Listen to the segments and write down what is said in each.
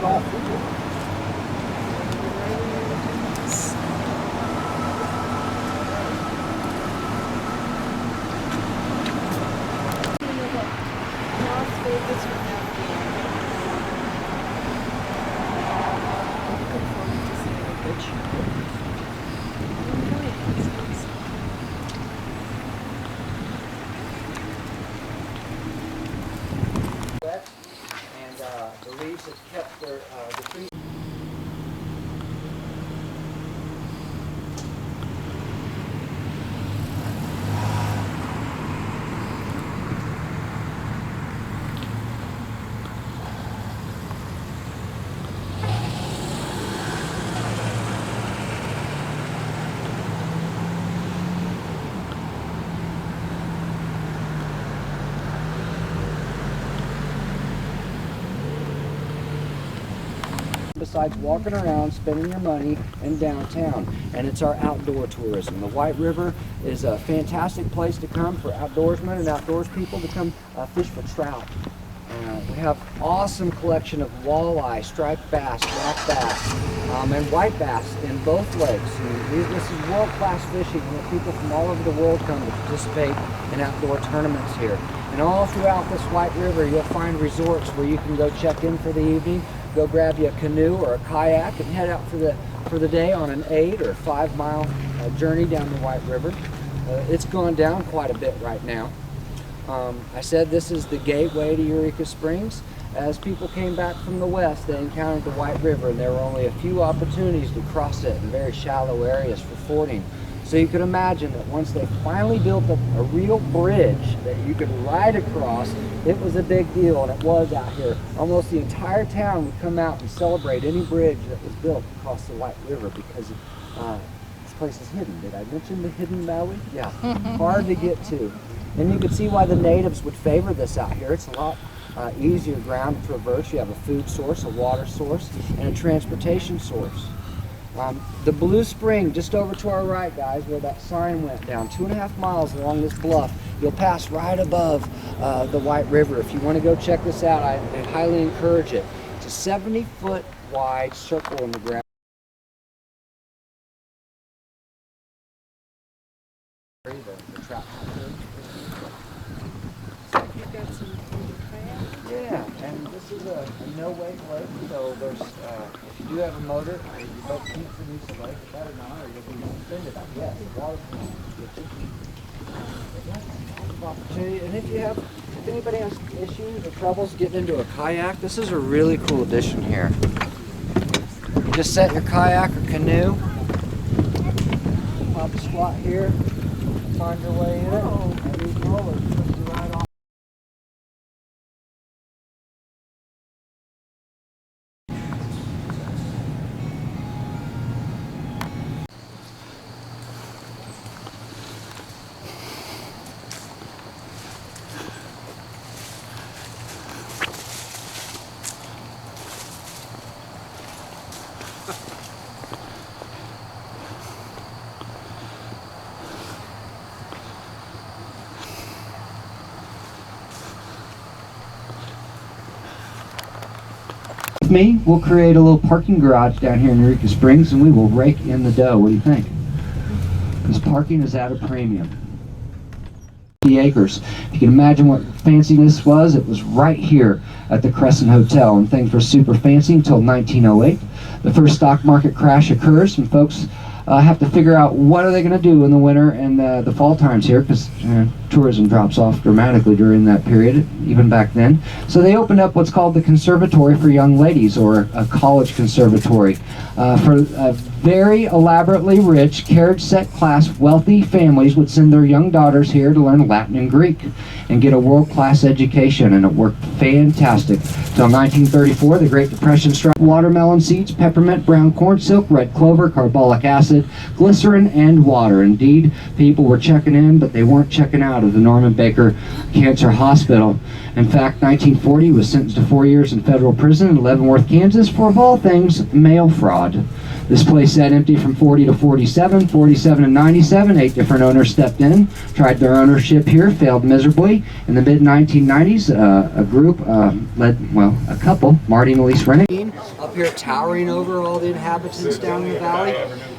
it all for you. And the leaves have kept their the trees. Besides walking around, spending your money in downtown, and it's our outdoor tourism. The White River is a fantastic place to come for outdoorsmen and outdoors people to come fish for trout. We have awesome collection of walleye, striped bass, black bass, and white bass in both lakes. And this is world-class fishing. People from all over the world come to participate in outdoor tournaments here. And all throughout this White River, you'll find resorts where you can go check in for the evening, go grab you a canoe or a kayak, and head out for the day on an 8 or 5 mile journey down the White River. It's gone down quite a bit right now. I said this is the gateway to Eureka Springs. As people came back from the west, they encountered the White River, and there were only a few opportunities to cross it in very shallow areas for fording. So you can imagine that once they finally built a real bridge that you could ride across, it was a big deal, and it was out here. Almost the entire town would come out and celebrate any bridge that was built across the White River because this place is hidden. Did I mention the hidden valley? Yeah, hard to get to. And you can see why the natives would favor this out here. It's a lot easier ground to traverse. You have a food source, a water source, and a transportation source. The Blue Spring, just over to our right, guys, where that sign went down, 2.5 miles along this bluff. You'll pass right above the White River. If you want to go check this out, I highly encourage it. It's a 70-foot wide circle in the ground. The trout hunter. Yeah, and this is a no-wake lake, so there's, if you do have a motor, your boat can't produce a lake, it better not, or you'll be suspended. Yes, water can get you. Opportunity, and if anybody has issues or troubles getting into a kayak, this is a really cool addition here. You just set your kayak or canoe, pop a squat here, find your way in it, and these rollers push you right off. Me, we'll create a little parking garage down here in Eureka Springs, and we will rake in the dough. What do you think? Because parking is at a premium. 50 acres. If you can imagine what fanciness was, it was right here at the Crescent Hotel, and things were super fancy until 1908. The first stock market crash occurs, and folks have to figure out what are they going to do in the winter and the fall times here, because tourism drops off dramatically during that period, even back then. So they opened up what's called the Conservatory for Young Ladies, or a college conservatory, for very elaborately rich, carriage-set class, wealthy families would send their young daughters here to learn Latin and Greek and get a world-class education, and it worked fantastic. Till 1934, the Great Depression struck. Watermelon seeds, peppermint, brown corn silk, red clover, carbolic acid, glycerin, and water. Indeed, people were checking in, but they weren't checking out of the Norman Baker Cancer Hospital. In fact, 1940, he was sentenced to 4 years in federal prison in Leavenworth, Kansas for, of all things, mail fraud. This place sat empty from 40 to 47, 47 to 97. 8 different owners stepped in, tried their ownership here, failed miserably. In the mid-1990s, a group a couple, Marty and Elise Rennick, up here towering over all the inhabitants down in the valley.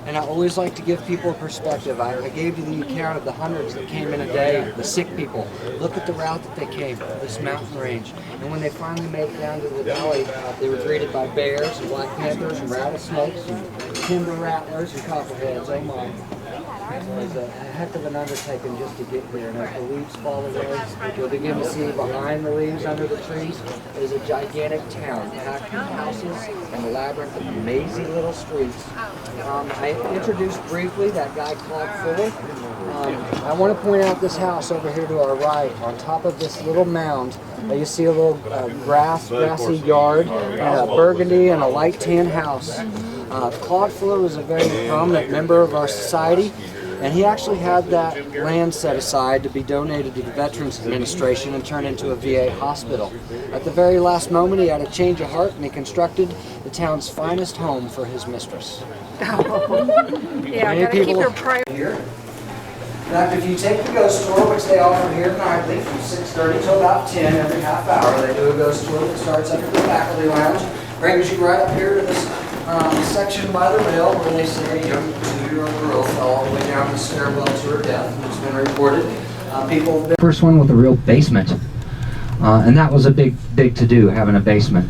And I always like to give people a perspective. I gave you the account of the hundreds that came in a day, the sick people. Look at the route that they came, this mountain range. And when they finally made it down to the valley, they were greeted by bears and black panthers and rattlesnakes and timber rattlers and copperheads. Oh my. It was a heck of an undertaking just to get here. And as the leaves fall away, you'll begin to see behind the leaves under the trees is a gigantic town, packed with houses and a labyrinth of amazing little streets. I introduced briefly that guy Claude Fuller. I want to point out this house over here to our right, on top of this little mound. You see a little grassy yard, and a burgundy and a light tan house. Claude Fuller was a very prominent member of our society, and he actually had that land set aside to be donated to the Veterans Administration and turned into a VA hospital. At the very last moment, he had a change of heart, and he constructed the town's finest home for his mistress. Yeah, I gotta keep your prayer. Here. In fact, if you take the ghost tour, which they offer here nightly from 6:30 till about 10 every half hour, they do a ghost tour that starts up at the faculty lounge, brings you right up here to this section by the rail where they say a young 2-year-old girl fell all the way down the stairwell to her death. It's been reported. First one with a real basement, and that was a big to do, having a basement.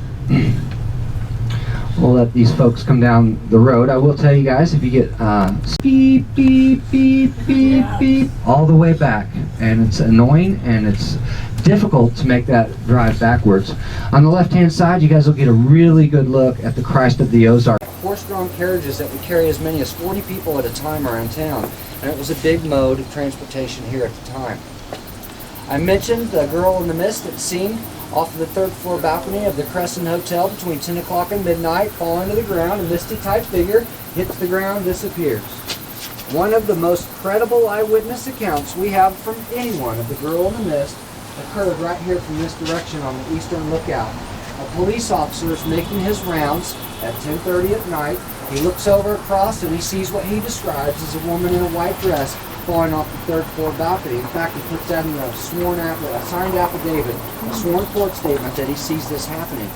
We'll let these folks come down the road. I will tell you guys, if you get beep, beep, beep, beep, beep, all the way back, and it's annoying, and it's difficult to make that drive backwards. On the left-hand side, you guys will get a really good look at the Christ of the Ozarks. Horse-drawn carriages that would carry as many as 40 people at a time around town, and it was a big mode of transportation here at the time. I mentioned the girl in the mist that's seen off of the 3rd floor balcony of the Crescent Hotel between 10 o'clock and midnight, falling to the ground. A misty-type figure hits the ground, disappears. One of the most credible eyewitness accounts we have from anyone of the girl in the mist occurred right here from this direction on the eastern lookout. A police officer is making his rounds at 10:30 at night. He looks over across and he sees what he describes as a woman in a white dress falling off the 3rd floor balcony. In fact, he puts that in a signed affidavit, a sworn court statement that he sees this happening.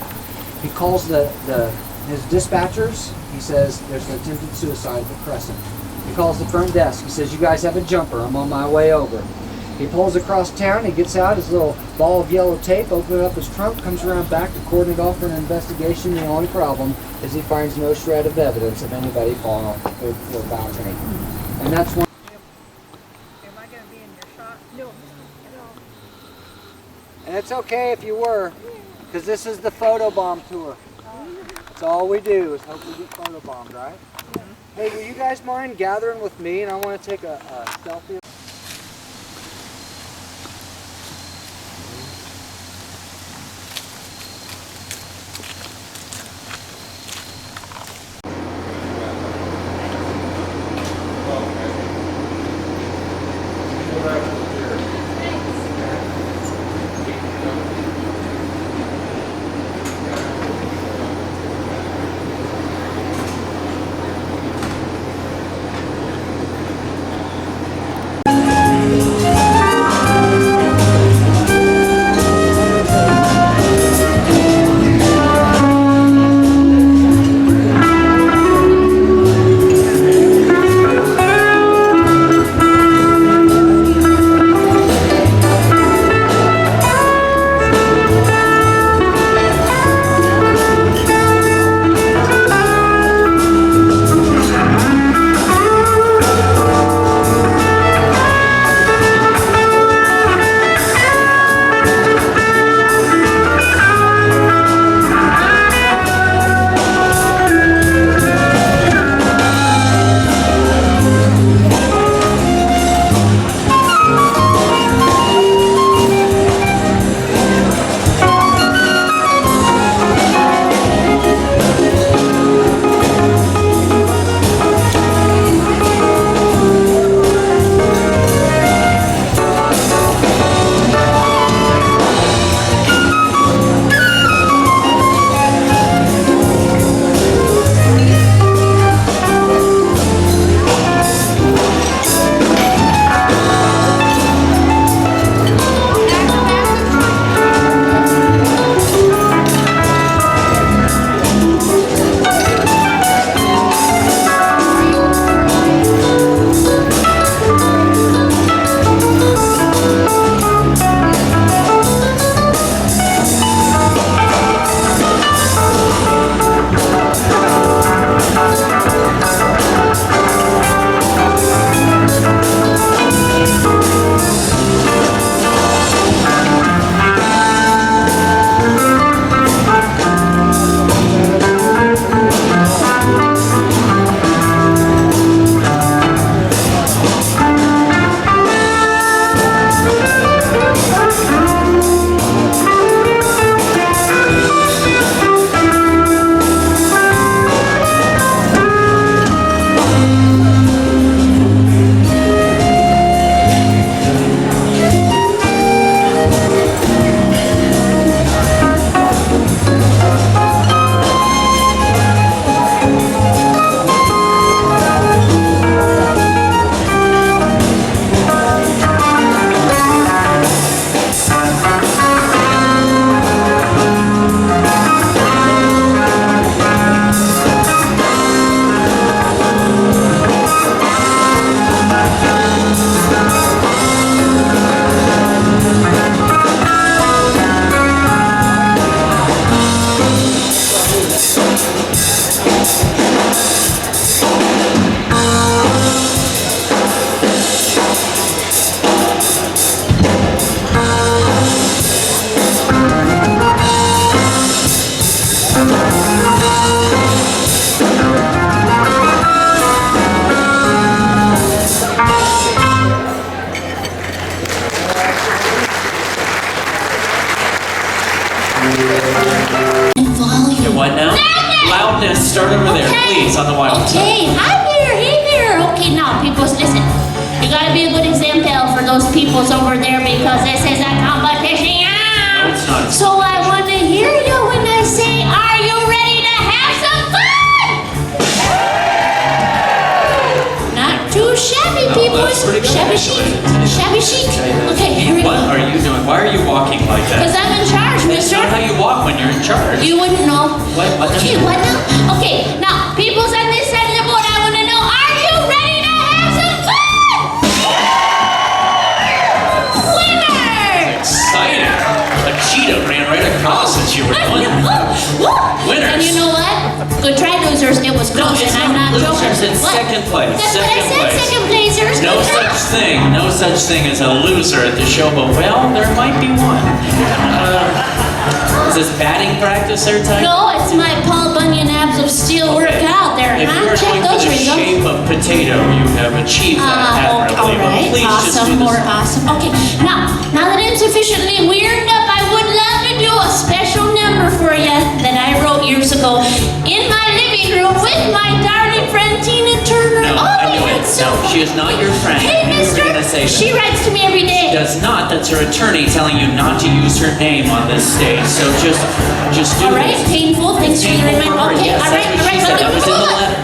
He calls his dispatchers. He says there's an attempted suicide at the Crescent. He calls the front desk. He says, "You guys have a jumper. I'm on my way over." He pulls across town. He gets out his little ball of yellow tape, opens up his trunk, comes around back to cordon it off for an investigation. The only problem is he finds no shred of evidence of anybody falling off the 3rd floor balcony. And that's one. Am I going to be in your shot? No. And it's okay if you were, because this is the photobomb tour. That's all we do is hope we get photobombed, right? Hey, will you guys mind gathering with me? And I want to take a selfie. Okay, what now? Loudness, start over there, please, on the wild side. Okay, hi there, hey there. Okay, now, peoples, listen. You gotta be a good example for those peoples over there because this is a competition. No, it's not. So I want to hear you when I say, are you ready to have some fun? Not too shabby, peoples. that's pretty good, Shabby actually. chic. Shabby chic. Okay, here we What go. are you doing? Why are you walking like Because that? I'm in charge, That's mister. not how you walk when you're in charge. You wouldn't know. What? Okay, what now? Okay, now, peoples on this side of the board, I want to know, are you ready to have some fun? Winners! Exciting. A cheetah ran right across as you were doing it. Winners. And you know what? Good try, losers. It was No, close, it's and I'm not not joking. losers, it's What? second place. That's what I Second said, place. second placers. No Good such job. thing. No such thing as a loser at the show, but well, there might be one. Is this batting practice there, Ty? No, it's my Paul Bunyan abs of steel workout there, If huh? you are Check going for those the results. shape of potato, you have achieved that All admirably. But right, please just do awesome, this. more awesome. Okay, now that I'm sufficiently weirded up, I would love to do a special number for you that I wrote years ago in my living room with my darling friend Tina Turner. No, Oh, I knew it. it's No, so she is not your friend. Hey, You were mister, gonna say that. she writes to me every day. Does not. That's her attorney telling you not to use her name on this stage. So just do All right, this. painful. Thanks for the Painful reminder. for her. Okay, Yes, all that's right, what she said. That was in the letter.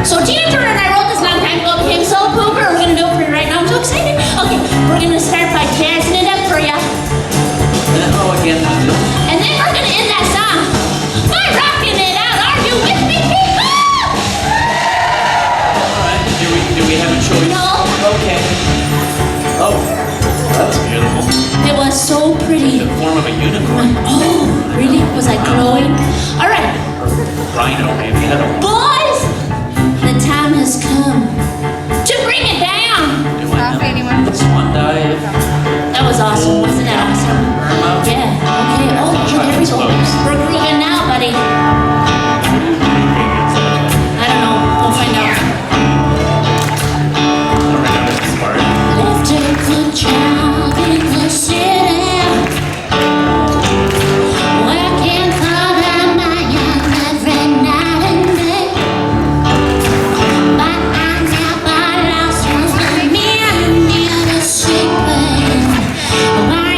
So Tina Turner and I wrote this long time ago. Became so pooper. We're gonna do it for you right now. I'm so excited. Okay, we're gonna start by jazzing it up for you, Oh, again. and then we're gonna end that song by rocking it out. Are you with me, people? All right. Do we have a choice? No. Okay. Oh, that was beautiful. It was so pretty. The form of a unicorn. Oh, really? Was I glowing? All right, Rhino, maybe. I don't know. boys, the time has come to bring it down. Do Stop I anyone. know? Swan dive. That was awesome. Wasn't that awesome? Irma. Yeah. Okay. Oh, here we go. We're grooving now, buddy. I don't know. We'll find out. Left a good job in the city, working for the million every night and day. But I never lost all the men in the secret. Why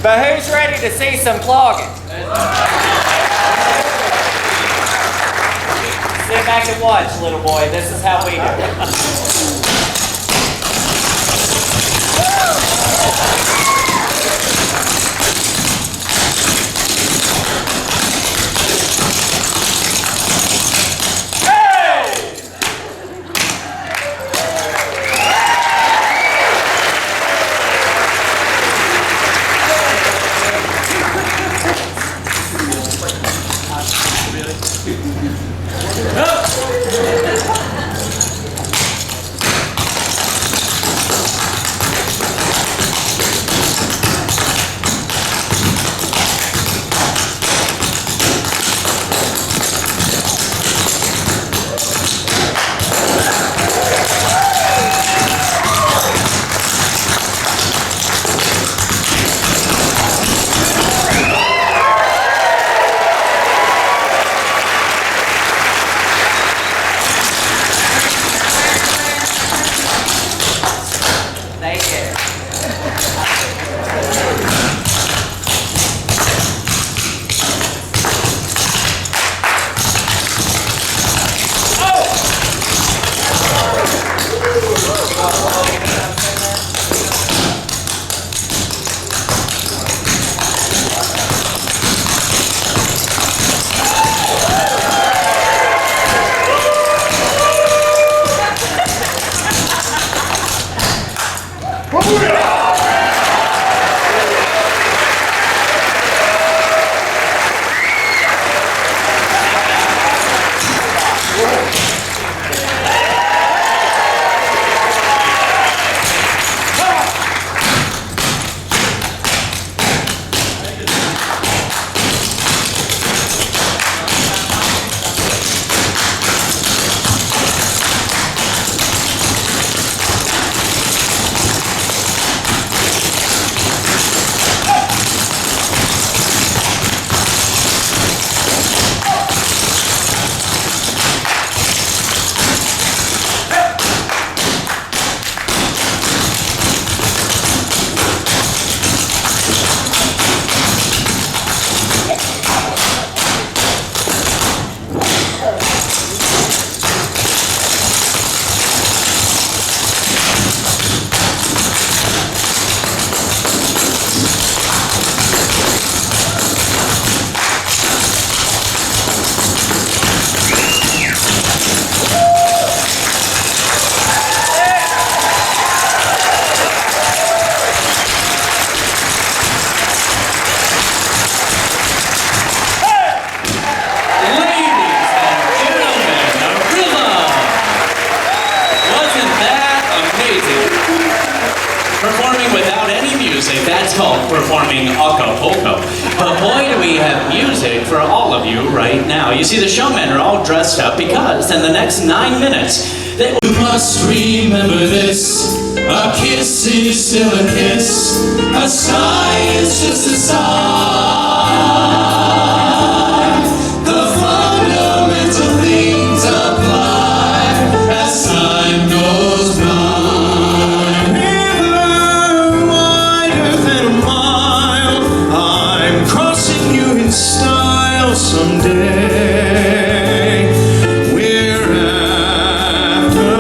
But who's ready to see some clogging? Sit back and watch, little boy. This is how we do it. That's called performing Acapulco. But boy, do we have music for all of you right now. You see, the showmen are all dressed up because in the next 9 minutes, they must remember this. A kiss is still a kiss. A sigh is just a sigh. The fundamental things apply as time goes by. River wider than a mile, I'm crossing you in style someday. We're after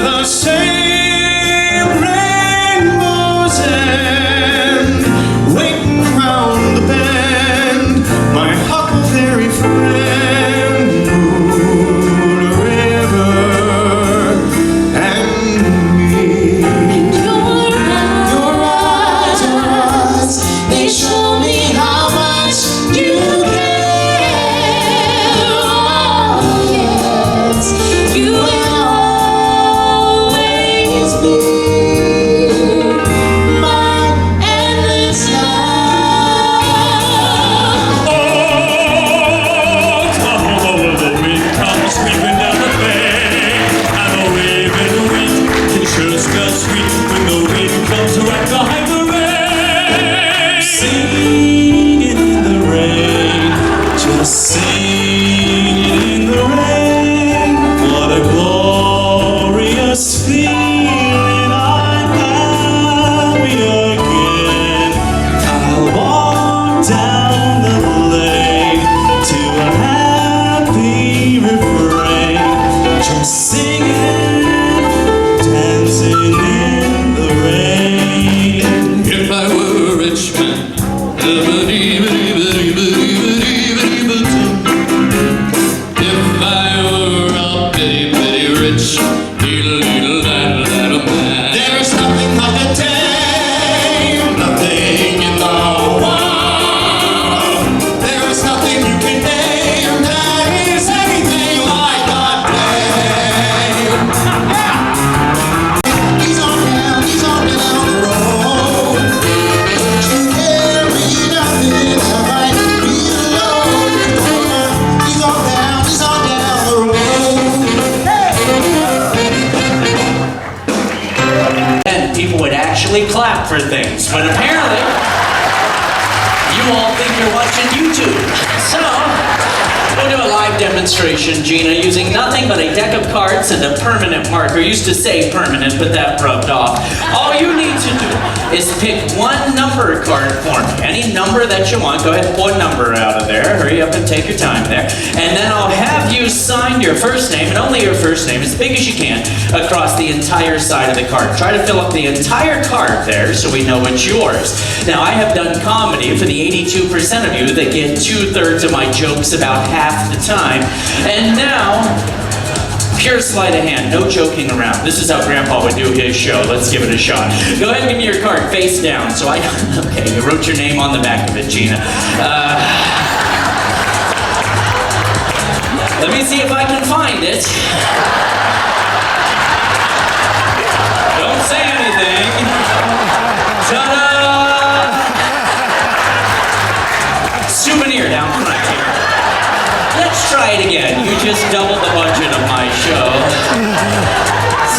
the same rainbow's end, waiting round the bend. My huckleberry friend, moon, river, and me. Your eyes, they show me how much you care. Oh, yes, you will always be my endless love. The wind comes sweeping down the bay, and the waving wind can sure smell sweet when the wind comes right behind the rain. Singing in the rain, just singing in the rain. What a glorious feeling! I'm happy again. I'll walk down the lane to a happy refrain, just singing, dancing in the rain. If I were a rich man, if I were a bitty, bitty rich, there's nothing like a dame, nothing in the world. There is nothing you can name that is anything like a dame. He's on down the road. You carry nothing that might be alone. He's on down the road. And people would actually clap for things, but apparently you all think you're watching YouTube. So we'll do a live demonstration, Gina, using nothing but a deck of cards and a permanent marker. Used to say permanent, but that rubbed off. All you need to do is pick one number card for me. Any number that you want. Go ahead and pull a number out of there. Hurry up and take your time there. And then I'll have you sign your first name, and only your first name, as big as you can, across the entire side of the card. Try to fill up the entire card there so we know it's yours. Now, I have done comedy for the 82% of you that get 2/3 of my jokes about half the time. And now, pure sleight of hand, no joking around. This is how Grandpa would do his show. Let's give it a shot. Go ahead and give me your card face down. So I, okay, you wrote your name on the back of it, Gina. Let me see if I can find it. Don't say anything. Ta-da! Souvenir down front here. Let's try it again. You just doubled the budget of my show.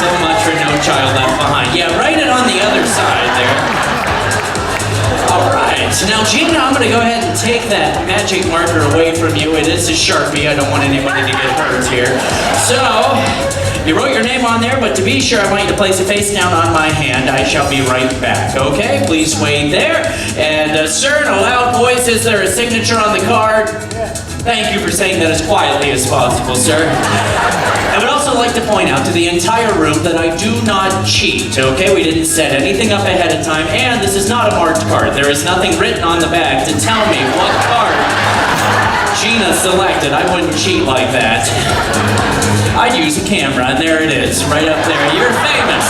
So much for No Child Left Behind. Yeah, write it on the other side there. All right. Now, Gina, I'm going to go ahead and take that magic marker away from you. It is a Sharpie. I don't want anybody to get hurt here. So, you wrote your name on there, but to be sure, I want you to place a face down on my hand. I shall be right back, okay? Please wait there. And, sir, in a loud voice, is there a signature on the card? Thank you for saying that as quietly as possible, sir. I would also like to point out to the entire room that I do not cheat, okay? We didn't set anything up ahead of time, and this is not a marked card. There is nothing written on the back to tell me what card Gina selected. I wouldn't cheat like that. I'd use a camera, and there it is, right up there. You're famous.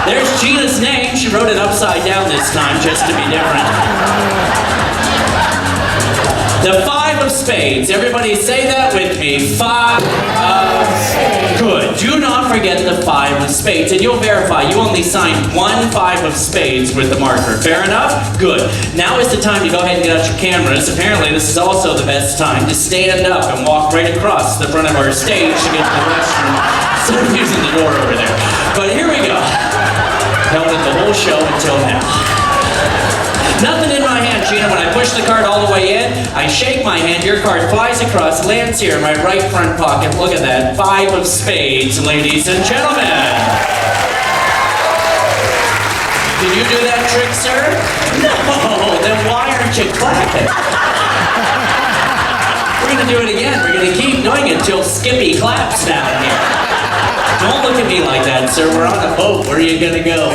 There's Gina's name. She wrote it upside down this time, just to be different. The 5 of spades. Everybody say that with me. 5 of spades. Good. Do not forget the 5 of spades. And you'll verify you only signed 1 5 of spades with the marker. Fair enough? Good. Now is the time to go ahead and get out your cameras. Apparently this is also the best time to stand up and walk right across the front of our stage to get to the restroom. So I'm using the door over there. But here we go. Held it the whole show until now. Nothing in my hand, Gina. When I push the card all the way in, I shake my hand, your card flies across, lands here in my right front pocket. Look at that. 5 of spades, ladies and gentlemen. Did you do that trick, sir? No, then why aren't you clapping? We're gonna do it again. We're gonna keep doing it till Skippy claps down here. Don't look at me like that, sir. We're on a boat. Where are you gonna go?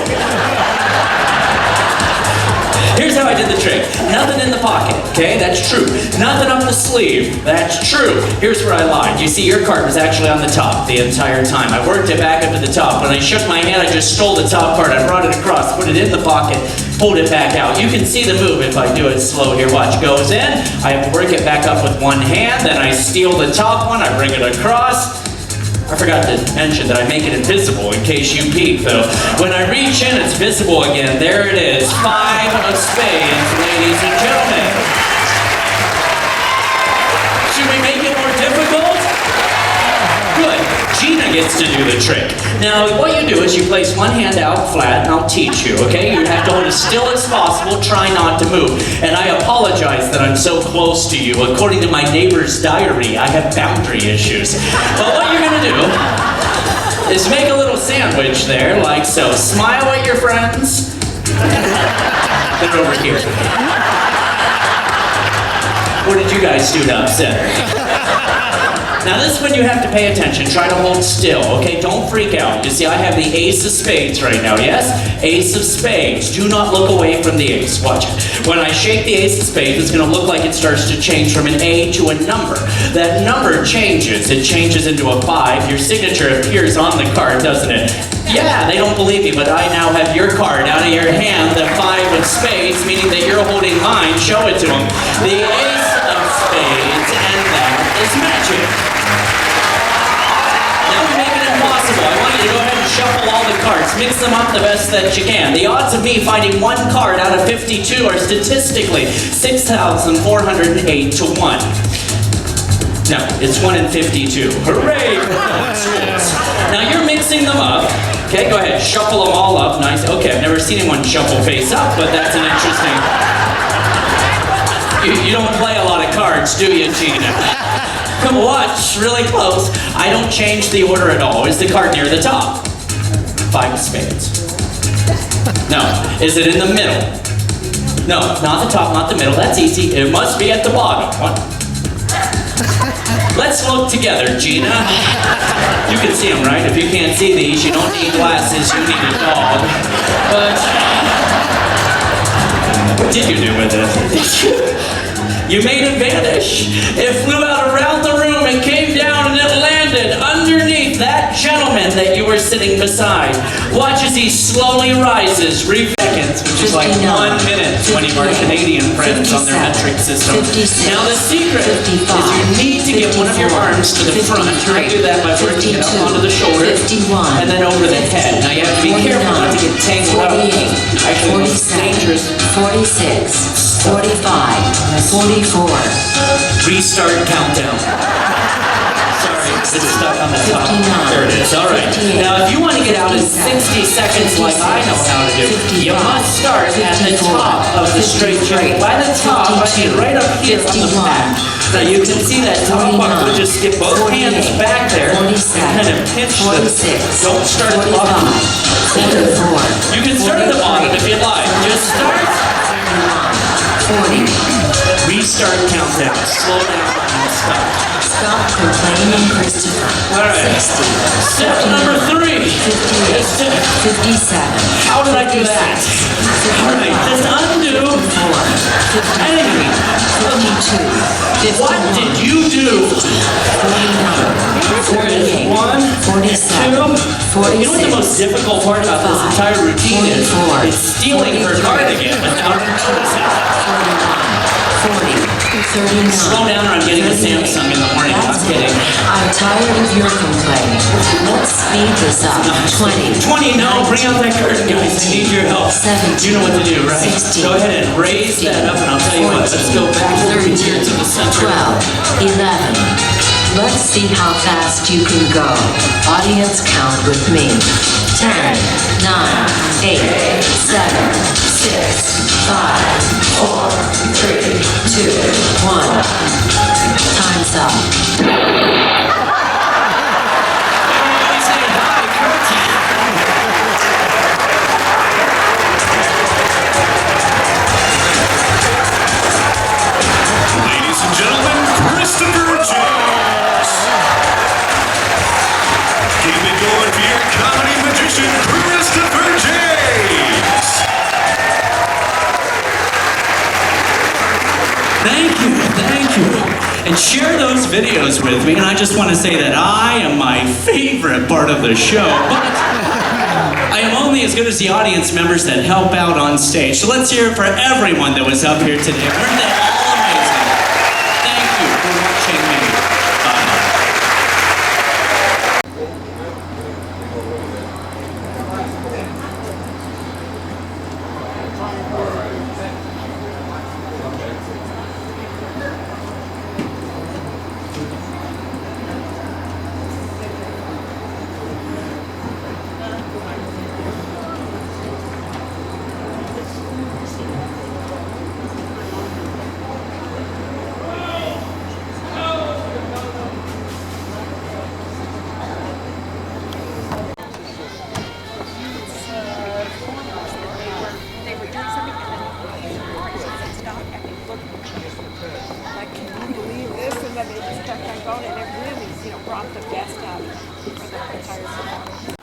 Here's how I did the trick. Nothing in the pocket, okay? That's true. Nothing up the sleeve. That's true. Here's where I lied. You see, your card was actually on the top the entire time. I worked it back up to the top. When I shook my hand, I just stole the top card. I brought it across, put it in the pocket, pulled it back out. You can see the move if I do it slow here. Watch. Goes in. I work it back up with one hand. Then I steal the top one. I bring it across. I forgot to mention that I make it invisible in case you peek, though. When I reach in, it's visible again. There it is. 5 of spades, ladies and gentlemen. Should we make it more difficult? Good. Gina gets to do the trick. Now, what you do is you place one hand out flat, and I'll teach you, okay? You have to hold as still as possible. Try not to move. And I apologize that I'm so close to you. According to my neighbor's diary, I have boundary issues. But what you're going to do is make a little sandwich there, like so. Smile at your friends. Put it over here. What did you guys do to upset her? Now this one you have to pay attention. Try to hold still, okay? Don't freak out. You see, I have the ace of spades right now, yes? Ace of spades. Do not look away from the ace. Watch it. When I shake the ace of spades, it's going to look like it starts to change from an A to a number. That number changes. It changes into a 5. Your signature appears on the card, doesn't it? Yeah, they don't believe me, but I now have your card out of your hand, the 5 of spades, meaning that you're holding mine. Show it to them. The ace of spades, and that is magic. Now we make it impossible. I want you to go ahead and shuffle all the cards. Mix them up the best that you can. The odds of me finding one card out of 52 are statistically 6,408 to 1. No, it's 1 in 52. Hooray! Now you're mixing them up. Okay, go ahead. Shuffle them all up. Nice. Okay, I've never seen anyone shuffle face up, but that's an interesting... You don't play a lot of cards, do you, Gina? Come watch, really close. I don't change the order at all. Is the card near the top? 5 of spades. No. Is it in the middle? No, not the top, not the middle. That's easy. It must be at the bottom. What? Let's look together, Gina. You can see them, right? If you can't see these, you don't need glasses, you need a dog. But what did you do with it? You made it vanish. It flew out around the room and came down and it landed underneath that gentleman that you were sitting beside. Watch as he slowly rises, seconds, which is like 1 minute when you are Canadian friends on their metric system. Now the secret is you need to get one of your arms to the front. I do that by working it up onto the shoulder and then over the head. Now you have to be careful not to get tangled up. Actually, it's dangerous. 46, 45, 44. Restart countdown. Sorry, it's stuck on the top. There it is. All right. Now, if you want to get out in 60 seconds like I know how to do, you must start at the top of the straight train. By the top, I mean right up here on the back. Now, you can see that top part. We'll just get both hands back there and kind of pinch them. Don't start at the bottom. You can start at the bottom if you like. Just start. 40. Restart countdown. Slow down and stop. Stop complaining, Christopher. All right. 60. Step number 3. 58. 57. How did I do that? All right. Just undo. 54. Anything. 52. 51. What did you do? 49. 48. 1, 47. 2. You know what the most difficult part about this entire routine is? It's stealing her card again without her noticing. 40, 51, 39. Slow down or I'm getting a Samsung in the morning. I'm That's kidding. it. I'm tired of your complaining. Let's speed this up. 20. 20, no, bring out that curtain, guys. I need your help. 17. You know what to do, right? 16. Go ahead and raise that up, and I'll tell you what. Let's go back over here to the center. 12, 11. Let's see how fast you can go. Audience count with me. 10, 9, 8, 7, 6, 5, 4, 3, 2, 1. Time's up. Say hi, curtain. Ladies and gentlemen, Christopher James. Keep it going for your comedy magician, Christopher James. Thank you, thank you. And share those videos with me. And I just want to say that I am my favorite part of the show, but I am only as good as the audience members that help out on stage. So let's hear it for everyone that was up here today. Weren't they all amazing? Thank you for watching me. Bye. They were doing something and then stopped and they looked like, can you believe this? And then they just kept on going and it really, brought the best out of the entire performance.